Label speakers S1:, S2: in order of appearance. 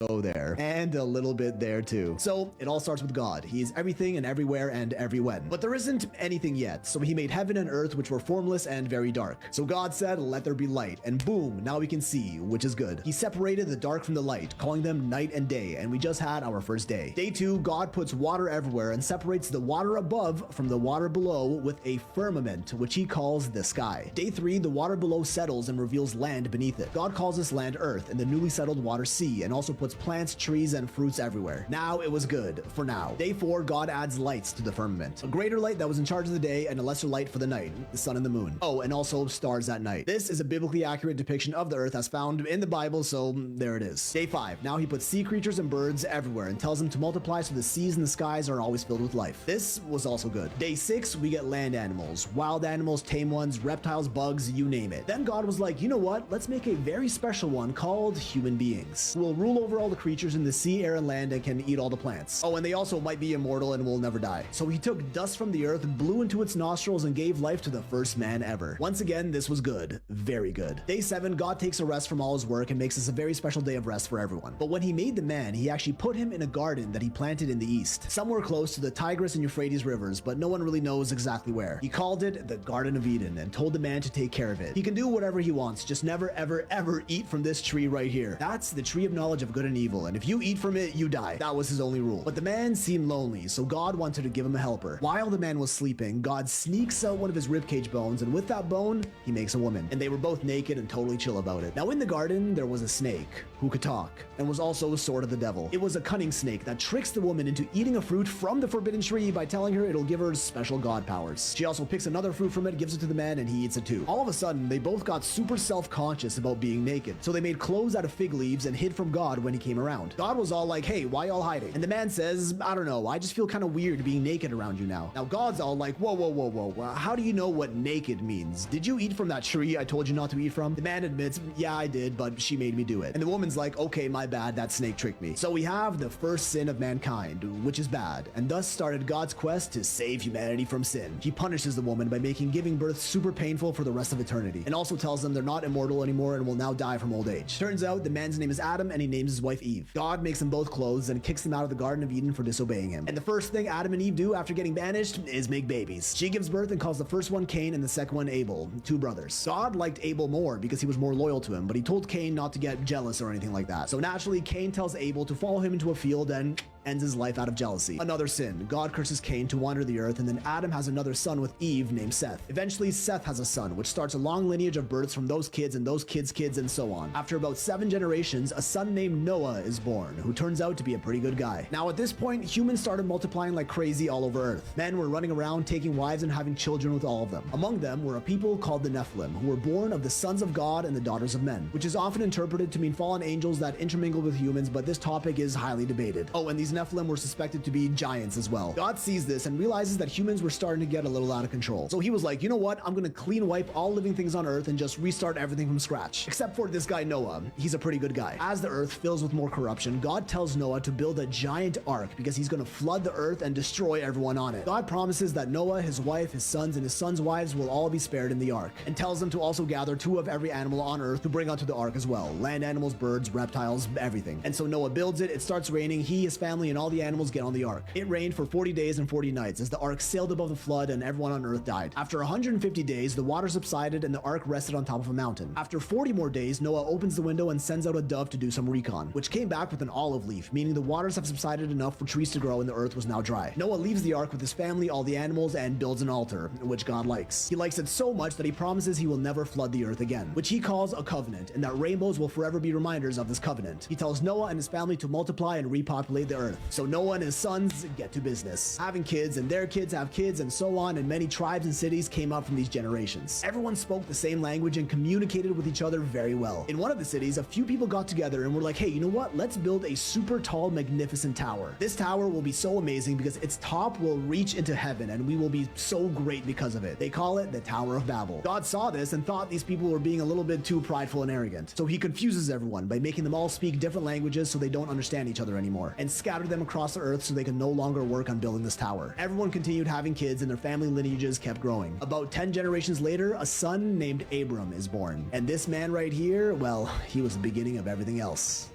S1: go there, and a little bit there too. So it all starts with God. He is everything and everywhere and everywhen. But there isn't anything yet, so he made heaven and earth, which were formless and very dark. So God said, let there be light, and boom, now we can see, which is good. He separated the dark from the light, calling them night and day, and we just had our first day. Day 2, God puts water everywhere and separates the water above from the water below with a firmament, which he calls the sky. Day 3, the water below settles and reveals land beneath it. God calls this land earth and the newly settled water sea, and also puts plants, trees, and fruits everywhere. Now it was good, for now. Day 4, God adds lights to the firmament. A greater light that was in charge of the day and a lesser light for the night, the sun and the moon. Oh, and also stars at night. This is a biblically accurate depiction of the earth as found in the Bible, so there it is. Day 5, now he puts sea creatures and birds everywhere and tells them to multiply so the seas and the skies are always filled with life. This was also good. Day 6, we get land animals, wild animals, tame ones, reptiles, bugs, you name it. Then God was like, you know what? Let's make a very special one called human beings, who will rule over all the creatures in the sea, air, and land and can eat all the plants. Oh, and they also might be immortal and will never die. So he took dust from the earth, blew into its nostrils, and gave life to the first man ever. Once again, this was good. Very good. Day 7, God takes a rest from all his work and makes this a very special day of rest for everyone. But when he made the man, he actually put him in a garden that he planted in the east, somewhere close to the Tigris and Euphrates rivers, but no one really knows exactly where. He called it the Garden of Eden and told the man to take care of it. He can do whatever he wants, just never, ever, ever eat from this tree right here. That's the tree of knowledge of good and evil, and if you eat from it, you die. That was his only rule. But the man seemed lonely, so God wanted to give him a helper. While the man was sleeping, God sneaks out one of his ribcage bones, and with that bone, he makes a woman. And they were both naked and totally chill about it. Now in the garden, there was a snake who could talk, and was also a sword of the devil. It was a cunning snake that tricks the woman into eating a fruit from the forbidden tree by telling her it'll give her special god powers. She also picks another fruit from it, gives it to the man, and he eats it too. All of a sudden, they both got super self-conscious about being naked, so they made clothes out of fig leaves and hid from God when he came around. God was all like, hey, why y'all hiding? And the man says, I don't know, I just feel kind of weird being naked around you now. Now God's all like, whoa, how do you know what naked means? Did you eat from that tree I told you not to eat from? The man admits, yeah, I did, but she made me do it. And the woman's like, okay, my bad, that snake tricked me. So we have the first sin of mankind, which is bad, and thus started God's quest to save humanity from sin. He punishes the woman by making giving birth super painful for the rest of eternity, and also tells them they're not immortal anymore and will now die from old age. Turns out the man's name is Adam, and he names his wife Eve. God makes them both clothes and kicks them out of the Garden of Eden for disobeying him. And the first thing Adam and Eve do after getting banished is make babies. She gives birth and calls the first one Cain and the second one Abel, two brothers. God liked Abel more because he was more loyal to him, but he told Cain not to get jealous or anything like that. So naturally, Cain tells Abel to follow him into a field and ends his life out of jealousy. Another sin. God curses Cain to wander the earth, and then Adam has another son with Eve named Seth. Eventually, Seth has a son, which starts a long lineage of births from those kids and those kids' kids and so on. After about 7 generations, a son named Noah is born, who turns out to be a pretty good guy. Now at this point, humans started multiplying like crazy all over Earth. Men were running around taking wives and having children with all of them. Among them were a people called the Nephilim, who were born of the sons of God and the daughters of men, which is often interpreted to mean fallen angels that intermingle with humans, but this topic is highly debated. Oh, and these Nephilim were suspected to be giants as well. God sees this and realizes that humans were starting to get a little out of control. So he was like, you know what? I'm gonna clean wipe all living things on Earth and just restart everything from scratch. Except for this guy Noah. He's a pretty good guy. As the Earth fills with more corruption, God tells Noah to build a giant ark because he's gonna flood the Earth and destroy everyone on it. God promises that Noah, his wife, his sons, and his sons' wives will all be spared in the ark, and tells them to also gather 2 of every animal on Earth to bring onto the ark as well. Land animals, birds, reptiles, everything. And so Noah builds it, it starts raining, he, his family, and all the animals get on the ark. It rained for 40 days and 40 nights as the ark sailed above the flood and everyone on Earth died. After 150 days, the water subsided and the ark rested on top of a mountain. After 40 more days, Noah opens the window and sends out a dove to do some recon, which came back with an olive leaf, meaning the waters have subsided enough for trees to grow and the earth was now dry. Noah leaves the ark with his family, all the animals, and builds an altar, which God likes. He likes it so much that he promises he will never flood the earth again, which he calls a covenant, and that rainbows will forever be reminders of this covenant. He tells Noah and his family to multiply and repopulate the earth. So Noah and his sons get to business, having kids, and their kids have kids, and so on, and many tribes and cities came up from these generations. Everyone spoke the same language and communicated with each other very well. In one of the cities, a few people got together and were like, hey, you know what? Let's build a super tall, magnificent tower. This tower will be so amazing because its top will reach into heaven and we will be so great because of it. They call it the Tower of Babel. God saw this and thought these people were being a little bit too prideful and arrogant. So he confuses everyone by making them all speak different languages so they don't understand each other anymore, and scattered them across the earth so they can no longer work on building this tower. Everyone continued having kids and their family lineages kept growing. About 10 generations later, a son named Abram is born. And this man right here, well, he was the beginning of everything else.